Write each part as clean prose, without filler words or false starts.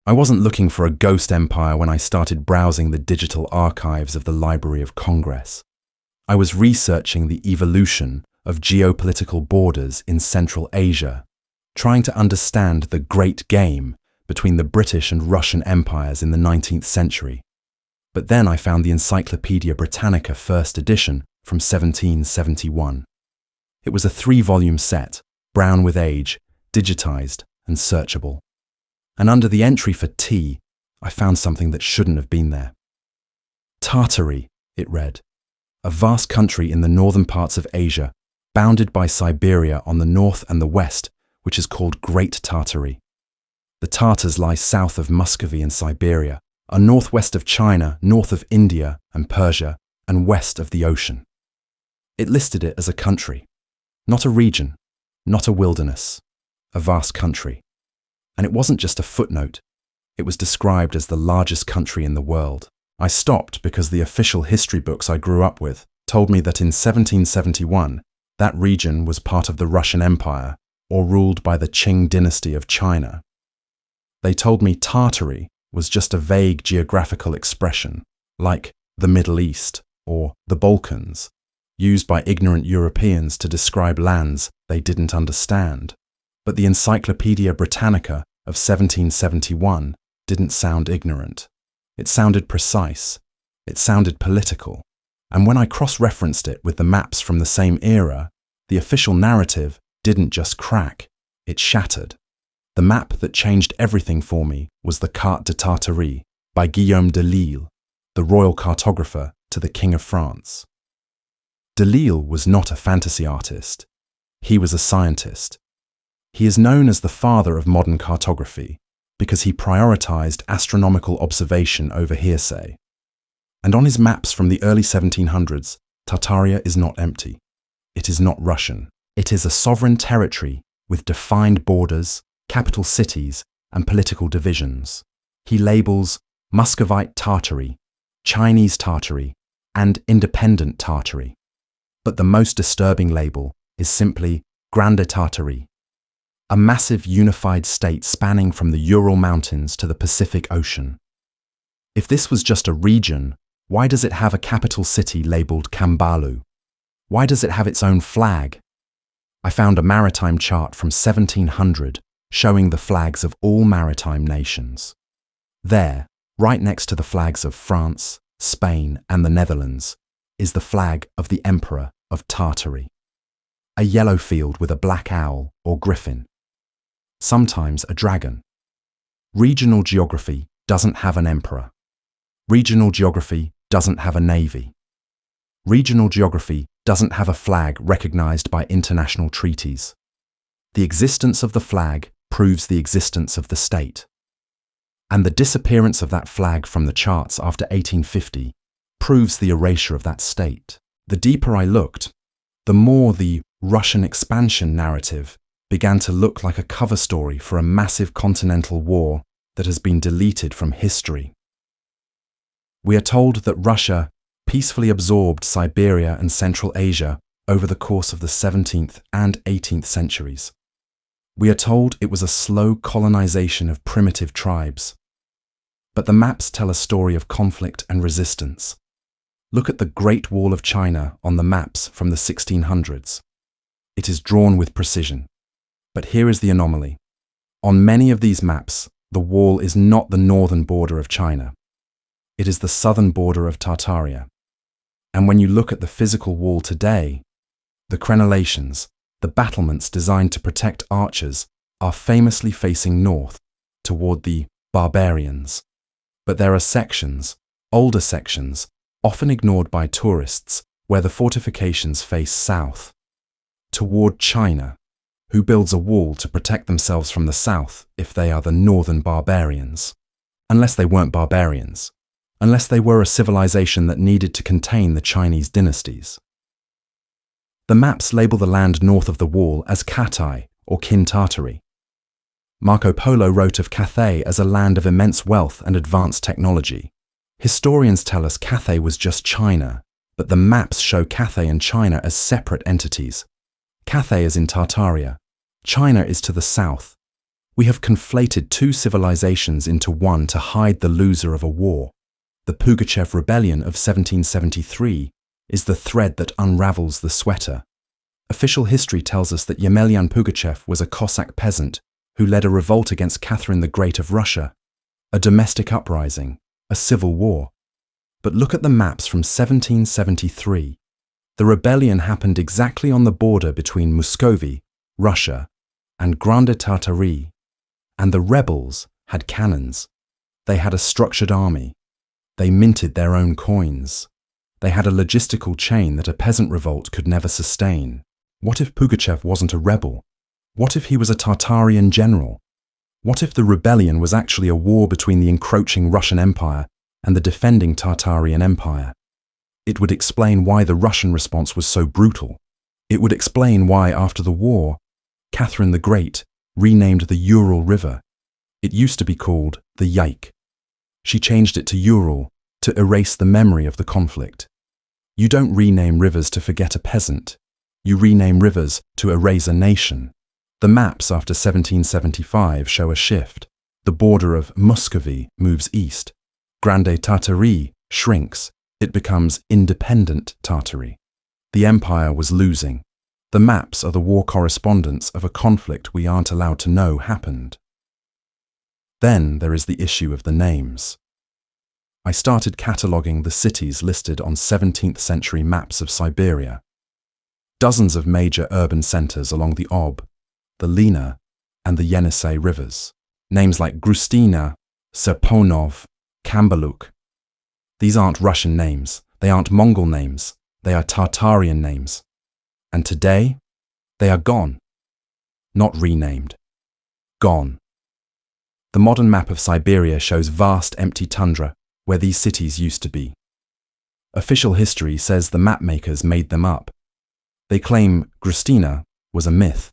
I wasn't looking for a ghost empire when I started browsing the digital archives of the Library of Congress. I was researching the evolution of geopolitical borders in Central Asia, trying to understand the great game between the British and Russian empires in the 19th century. But then I found the Encyclopaedia Britannica first edition from 1771. It was a 3-volume set, brown with age, digitized and searchable. And under the entry for T, I found something that shouldn't have been there. Tartary, it read, a vast country in the northern parts of Asia, bounded by Siberia on the north and the west, which is called Great Tartary. The Tartars lie south of Muscovy and Siberia, are northwest of China, north of India and Persia, and west of the ocean. It listed it as a country, not a region, not a wilderness, a vast country. And it wasn't just a footnote, it was described as the largest country in the world. I stopped because the official history books I grew up with told me that in 1771, that region was part of the Russian Empire or ruled by the Qing dynasty of China. They told me Tartary was just a vague geographical expression, like the Middle East or the Balkans, used by ignorant Europeans to describe lands they didn't understand. But the Encyclopaedia Britannica of 1771 didn't sound ignorant. It sounded precise. It sounded political. And when I cross-referenced it with the maps from the same era, the official narrative didn't just crack, it shattered. The map that changed everything for me was the Carte de Tartarie by Guillaume de Lille, the royal cartographer to the King of France. De Lille was not a fantasy artist. He was a scientist. He is known as the father of modern cartography because he prioritized astronomical observation over hearsay. And on his maps from the early 1700s, Tartaria is not empty. It is not Russian. It is a sovereign territory with defined borders, capital cities, and political divisions. He labels Muscovite Tartary, Chinese Tartary, and independent Tartary. But the most disturbing label is simply Grande Tartary, a massive unified state spanning from the Ural Mountains to the Pacific Ocean. If this was just a region, why does it have a capital city labeled Kambalu? Why does it have its own flag? I found a maritime chart from 1700 showing the flags of all maritime nations. There, right next to the flags of France, Spain, and the Netherlands, is the flag of the Emperor of Tartary, a yellow field with a black owl or griffin, sometimes a dragon. Regional geography doesn't have an emperor. Regional geography doesn't have a navy. Regional geography doesn't have a flag recognized by international treaties. The existence of the flag proves the existence of the state. And the disappearance of that flag from the charts after 1850 proves the erasure of that state. The deeper I looked, the more the Russian expansion narrative began to look like a cover story for a massive continental war that has been deleted from history. We are told that Russia peacefully absorbed Siberia and Central Asia over the course of the 17th and 18th centuries. We are told it was a slow colonization of primitive tribes. But the maps tell a story of conflict and resistance. Look at the Great Wall of China on the maps from the 1600s. It is drawn with precision. But here is the anomaly. On many of these maps, the wall is not the northern border of China. It is the southern border of Tartaria. And when you look at the physical wall today, the crenellations, the battlements designed to protect archers, are famously facing north, toward the barbarians. But there are sections, older sections, often ignored by tourists, where the fortifications face south, toward China, who builds a wall to protect themselves from the south if they are the northern barbarians. Unless they weren't barbarians. Unless they were a civilization that needed to contain the Chinese dynasties. The maps label the land north of the wall as Cathay or Kin Tartary. Marco Polo wrote of Cathay as a land of immense wealth and advanced technology. Historians tell us Cathay was just China, but the maps show Cathay and China as separate entities. Cathay is in Tartaria. China is to the south. We have conflated two civilizations into one to hide the loser of a war. The Pugachev Rebellion of 1773 is the thread that unravels the sweater. Official history tells us that Yemelyan Pugachev was a Cossack peasant who led a revolt against Catherine the Great of Russia, a domestic uprising, a civil war. But look at the maps from 1773. The rebellion happened exactly on the border between Muscovy, Russia, and Grande Tartarie, and the rebels had cannons. They had a structured army. They minted their own coins. They had a logistical chain that a peasant revolt could never sustain. What if Pugachev wasn't a rebel? What if he was a Tartarian general? What if the rebellion was actually a war between the encroaching Russian Empire and the defending Tartarian Empire? It would explain why the Russian response was so brutal. It would explain why, after the war, Catherine the Great renamed the Ural River. It used to be called the Yaik. She changed it to Ural to erase the memory of the conflict. You don't rename rivers to forget a peasant. You rename rivers to erase a nation. The maps after 1775 show a shift. The border of Muscovy moves east. Grande Tartarie shrinks. It becomes independent Tartary. The empire was losing. The maps are the war correspondence of a conflict we aren't allowed to know happened. Then there is the issue of the names. I started cataloguing the cities listed on 17th century maps of Siberia. Dozens of major urban centers along the Ob, the Lena, and the Yenisei rivers. Names like Grustina, Serponov, Kambaluk. These aren't Russian names. They aren't Mongol names. They are Tartarian names. And today, they are gone. Not renamed. Gone. The modern map of Siberia shows vast empty tundra where these cities used to be. Official history says the mapmakers made them up. They claim Grustina was a myth.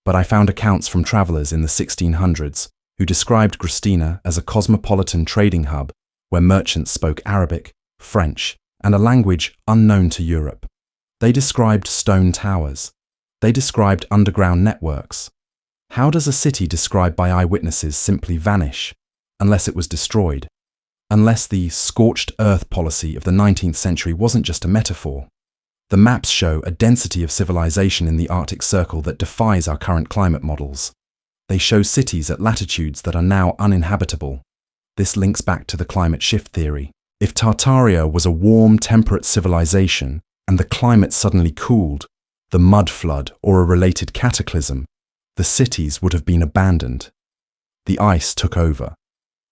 But I found accounts from travelers in the 1600s who described Grustina as a cosmopolitan trading hub where merchants spoke Arabic, French, and a language unknown to Europe. They described stone towers. They described underground networks. How does a city described by eyewitnesses simply vanish, unless it was destroyed? Unless the scorched earth policy of the 19th century wasn't just a metaphor? The maps show a density of civilization in the Arctic Circle that defies our current climate models. They show cities at latitudes that are now uninhabitable. This links back to the climate shift theory. If Tartaria was a warm, temperate civilization, and the climate suddenly cooled, the mud flood or a related cataclysm, the cities would have been abandoned. The ice took over,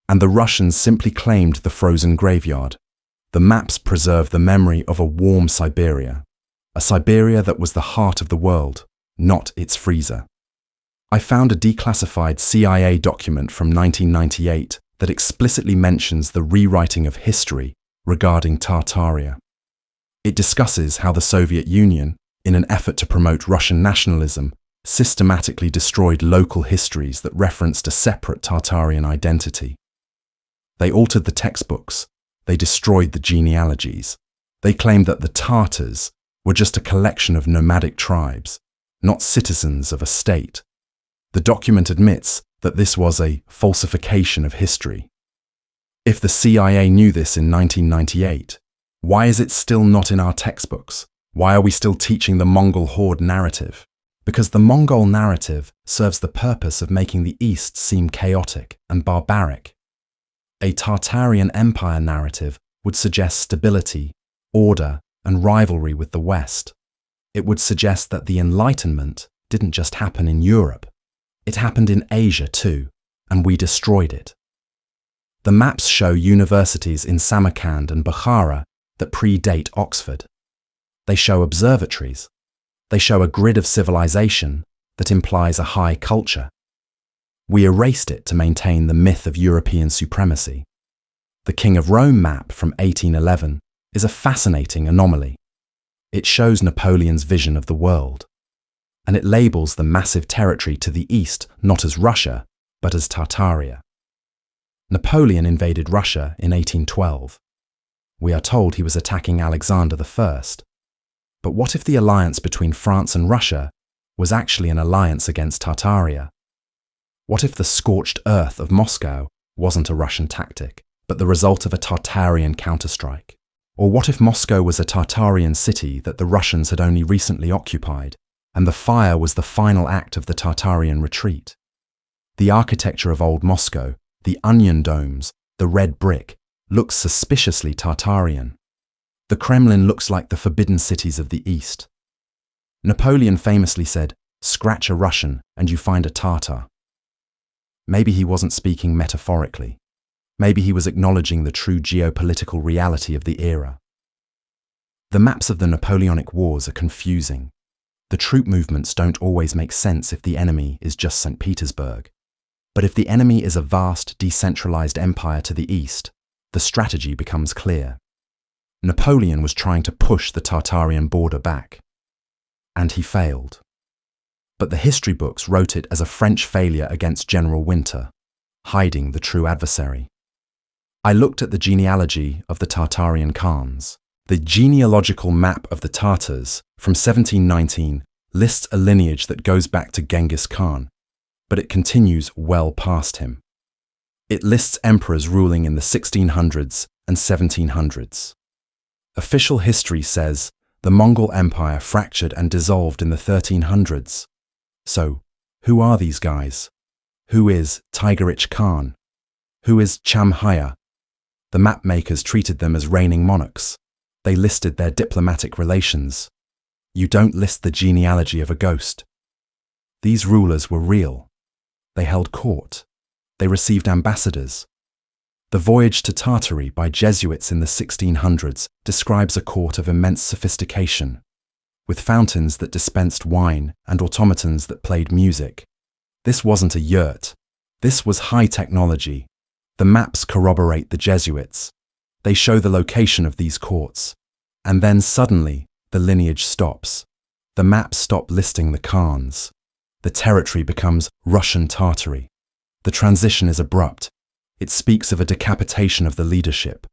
and the Russians simply claimed the frozen graveyard. The maps preserve the memory of a warm Siberia, a Siberia that was the heart of the world, not its freezer. I found a declassified CIA document from 1998 that explicitly mentions the rewriting of history regarding Tartaria. It discusses how the Soviet Union, in an effort to promote Russian nationalism, systematically destroyed local histories that referenced a separate Tartarian identity. They altered the textbooks. They destroyed the genealogies. They claimed that the Tartars were just a collection of nomadic tribes, not citizens of a state. The document admits that this was a falsification of history. If the CIA knew this in 1998, why is it still not in our textbooks? Why are we still teaching the Mongol horde narrative? Because the Mongol narrative serves the purpose of making the East seem chaotic and barbaric. A Tartarian Empire narrative would suggest stability, order, and rivalry with the West. It would suggest that the Enlightenment didn't just happen in Europe. It happened in Asia too, and we destroyed it. The maps show universities in Samarkand and Bukhara that predate Oxford. They show observatories. They show a grid of civilization that implies a high culture. We erased it to maintain the myth of European supremacy. The King of Rome map from 1811 is a fascinating anomaly. It shows Napoleon's vision of the world, and it labels the massive territory to the east not as Russia, but as Tartaria. Napoleon invaded Russia in 1812. We are told he was attacking Alexander I. But what if the alliance between France and Russia was actually an alliance against Tartaria? What if the scorched earth of Moscow wasn't a Russian tactic, but the result of a Tartarian counterstrike? Or what if Moscow was a Tartarian city that the Russians had only recently occupied, and the fire was the final act of the Tartarian retreat? The architecture of old Moscow, the onion domes, the red brick, looks suspiciously Tartarian. The Kremlin looks like the forbidden cities of the East. Napoleon famously said, "Scratch a Russian and you find a Tartar." Maybe he wasn't speaking metaphorically. Maybe he was acknowledging the true geopolitical reality of the era. The maps of the Napoleonic Wars are confusing. The troop movements don't always make sense if the enemy is just St. Petersburg. But if the enemy is a vast, decentralized empire to the east, the strategy becomes clear. Napoleon was trying to push the Tartarian border back. And he failed. But the history books wrote it as a French failure against General Winter, hiding the true adversary. I looked at the genealogy of the Tartarian Khans. The genealogical map of the Tartars from 1719 lists a lineage that goes back to Genghis Khan, but it continues well past him. It lists emperors ruling in the 1600s and 1700s. Official history says the Mongol Empire fractured and dissolved in the 1300s. So, who are these guys? Who is Tigirich Khan? Who is Chamhaya? The mapmakers treated them as reigning monarchs. They listed their diplomatic relations. You don't list the genealogy of a ghost. These rulers were real. They held court. They received ambassadors. The Voyage to Tartary by Jesuits in the 1600s describes a court of immense sophistication, with fountains that dispensed wine and automatons that played music. This wasn't a yurt. This was high technology. The maps corroborate the Jesuits. They show the location of these courts. And then suddenly, the lineage stops. The maps stop listing the Khans. The territory becomes Russian Tartary. The transition is abrupt. It speaks of a decapitation of the leadership,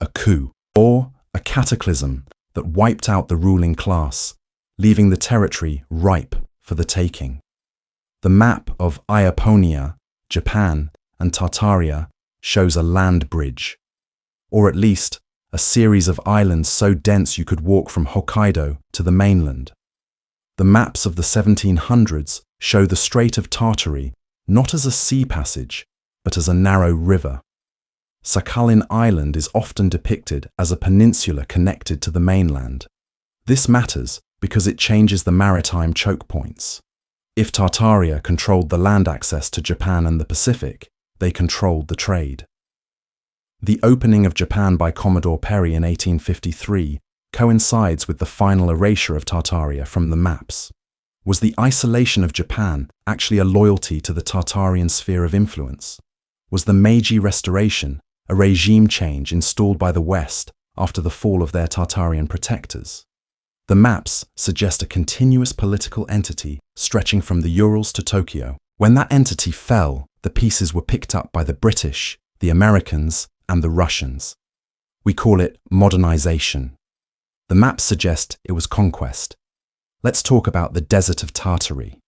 a coup, or a cataclysm that wiped out the ruling class, leaving the territory ripe for the taking. The map of Iaponia, Japan, and Tartaria shows a land bridge, or at least a series of islands so dense you could walk from Hokkaido to the mainland. The maps of the 1700s show the Strait of Tartary not as a sea passage, but as a narrow river. Sakhalin Island is often depicted as a peninsula connected to the mainland. This matters because it changes the maritime choke points. If Tartaria controlled the land access to Japan and the Pacific, they controlled the trade. The opening of Japan by Commodore Perry in 1853 coincides with the final erasure of Tartaria from the maps. Was the isolation of Japan actually a loyalty to the Tartarian sphere of influence? Was the Meiji Restoration a regime change installed by the West after the fall of their Tartarian protectors? The maps suggest a continuous political entity stretching from the Urals to Tokyo. When that entity fell, the pieces were picked up by the British, the Americans, and the Russians. We call it modernization. The maps suggest it was conquest. Let's talk about the Desert of Tartary.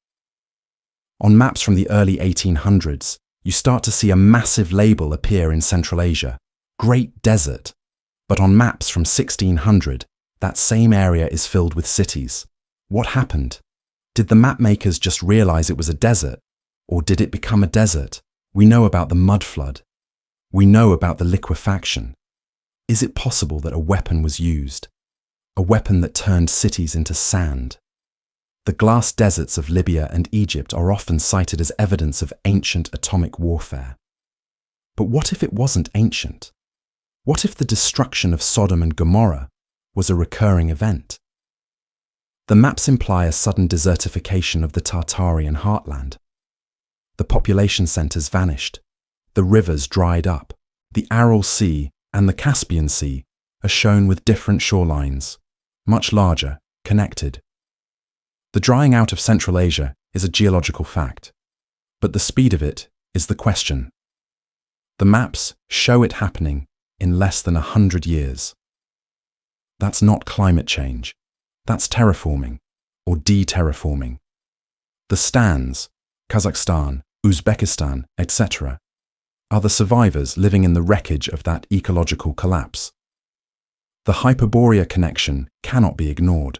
On maps from the early 1800s, you start to see a massive label appear in Central Asia, Great Desert. But on maps from 1600, that same area is filled with cities. What happened? Did the map makers just realize it was a desert? Or did it become a desert? We know about the mud flood. We know about the liquefaction. Is it possible that a weapon was used? A weapon that turned cities into sand? The glass deserts of Libya and Egypt are often cited as evidence of ancient atomic warfare. But what if it wasn't ancient? What if the destruction of Sodom and Gomorrah was a recurring event? The maps imply a sudden desertification of the Tartarian heartland. The population centers vanished. The rivers dried up. The Aral Sea and the Caspian Sea are shown with different shorelines, much larger, connected. The drying out of Central Asia is a geological fact, but the speed of it is the question. The maps show it happening in less than 100 years. That's not climate change. That's terraforming, or de-terraforming. The stands, Kazakhstan, Uzbekistan, etc., are the survivors living in the wreckage of that ecological collapse. The Hyperborea connection cannot be ignored.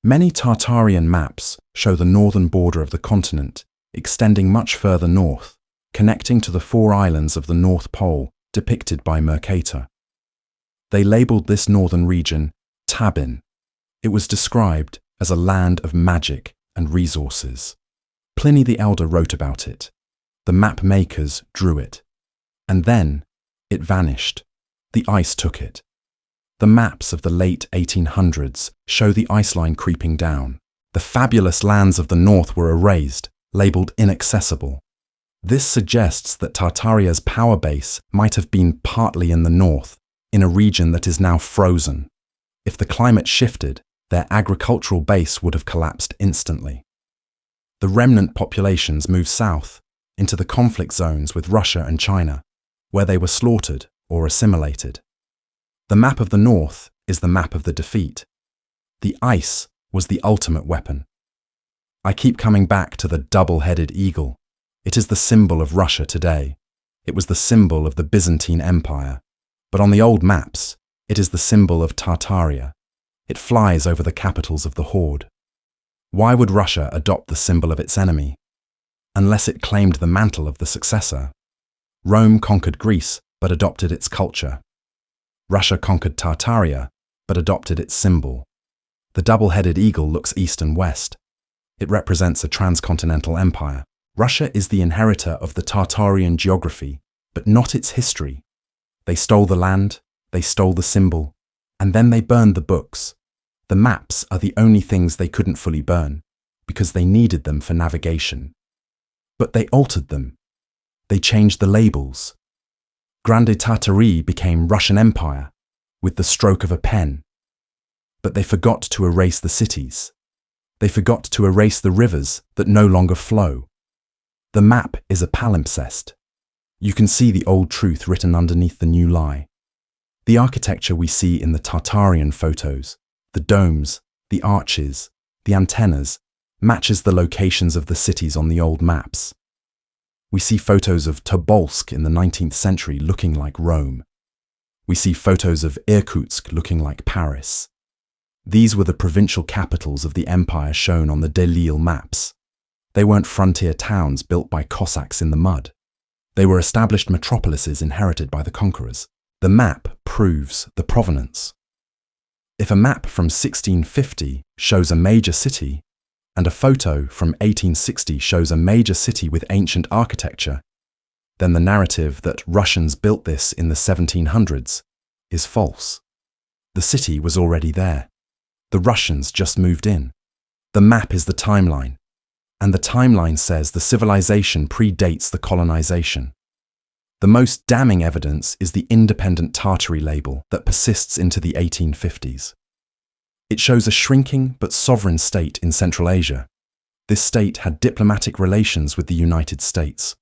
Many Tartarian maps show the northern border of the continent extending much further north, connecting to the four islands of the North Pole depicted by Mercator. They labelled this northern region Tabin. It was described as a land of magic and resources. Pliny the Elder wrote about it. The map makers drew it. And then it vanished. The ice took it. The maps of the late 1800s show the ice line creeping down. The fabulous lands of the north were erased, labelled inaccessible. This suggests that Tartaria's power base might have been partly in the north, in a region that is now frozen. If the climate shifted, their agricultural base would have collapsed instantly. The remnant populations moved south, into the conflict zones with Russia and China, where they were slaughtered or assimilated. The map of the north is the map of the defeat. The ice was the ultimate weapon. I keep coming back to the double-headed eagle. It is the symbol of Russia today. It was the symbol of the Byzantine Empire. But on the old maps, it is the symbol of Tartaria. It flies over the capitals of the horde. Why would Russia adopt the symbol of its enemy? Unless it claimed the mantle of the successor. Rome conquered Greece, but adopted its culture. Russia conquered Tartaria, but adopted its symbol. The double-headed eagle looks east and west. It represents a transcontinental empire. Russia is the inheritor of the Tartarian geography, but not its history. They stole the land, they stole the symbol, and then they burned the books. The maps are the only things they couldn't fully burn, because they needed them for navigation. But they altered them. They changed the labels. Grande Tartarie became Russian Empire, with the stroke of a pen. But they forgot to erase the cities. They forgot to erase the rivers that no longer flow. The map is a palimpsest. You can see the old truth written underneath the new lie. The architecture we see in the Tartarian photos, the domes, the arches, the antennas, matches the locations of the cities on the old maps. We see photos of Tobolsk in the 19th century looking like Rome. We see photos of Irkutsk looking like Paris. These were the provincial capitals of the empire shown on the Delisle maps. They weren't frontier towns built by Cossacks in the mud. They were established metropolises inherited by the conquerors. The map proves the provenance. If a map from 1650 shows a major city, and a photo from 1860 shows a major city with ancient architecture, then the narrative that Russians built this in the 1700s is false. The city was already there. The Russians just moved in. The map is the timeline, and the timeline says the civilization predates the colonization. The most damning evidence is the independent Tartary label that persists into the 1850s. It shows a shrinking but sovereign state in Central Asia. This state had diplomatic relations with the United States.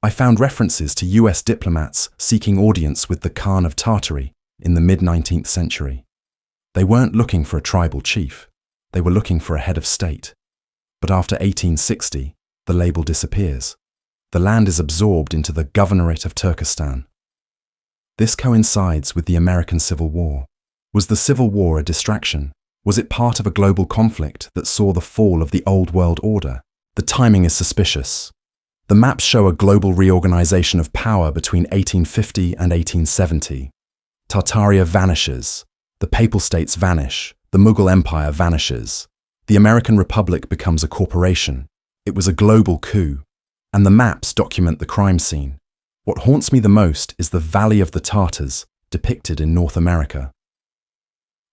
I found references to US diplomats seeking audience with the Khan of Tartary in the mid-19th century. They weren't looking for a tribal chief. They were looking for a head of state. But after 1860, the label disappears. The land is absorbed into the Governorate of Turkestan. This coincides with the American Civil War. Was the Civil War a distraction? Was it part of a global conflict that saw the fall of the old world order? The timing is suspicious. The maps show a global reorganization of power between 1850 and 1870. Tartaria vanishes. The Papal States vanish. The Mughal Empire vanishes. The American Republic becomes a corporation. It was a global coup. And the maps document the crime scene. What haunts me the most is the Valley of the Tartars, depicted in North America.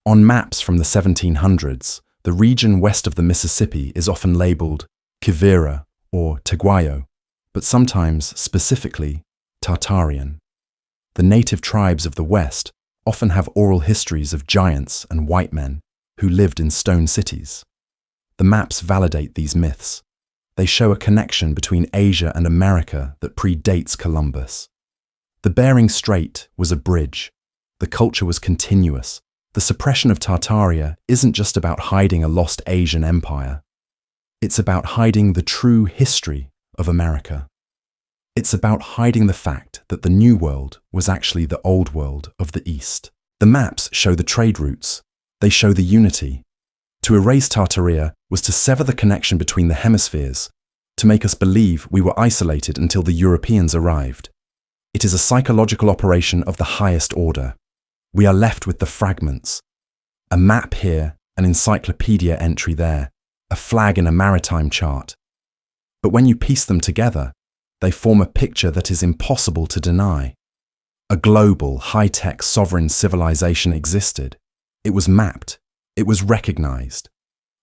On maps from the 1700s, the region west of the Mississippi is often labelled Quivira or Teguayo, but sometimes specifically Tartarian. The native tribes of the West often have oral histories of giants and white men who lived in stone cities. The maps validate these myths. They show a connection between Asia and America that predates Columbus. The Bering Strait was a bridge. The culture was continuous. The suppression of Tartaria isn't just about hiding a lost Asian empire. It's about hiding the true history of America. It's about hiding the fact that the New World was actually the Old World of the East. The maps show the trade routes. They show the unity. To erase Tartaria was to sever the connection between the hemispheres, to make us believe we were isolated until the Europeans arrived. It is a psychological operation of the highest order. We are left with the fragments. A map here, an encyclopedia entry there, a flag in a maritime chart. But when you piece them together, they form a picture that is impossible to deny. A global, high-tech, sovereign civilization existed. It was mapped, it was recognized,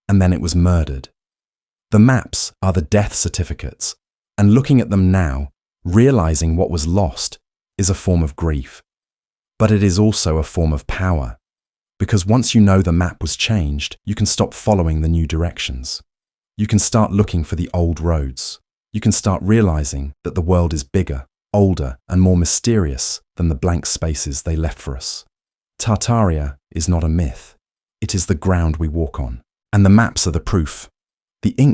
and then it was murdered. The maps are the death certificates, and looking at them now, realizing what was lost, is a form of grief. But it is also a form of power, because once you know the map was changed, you can stop following the new directions. You can start looking for the old roads. You can start realizing that the world is bigger, older, and more mysterious than the blank spaces they left for us. Tartaria is not a myth. It is the ground we walk on, and the maps are the proof. The ink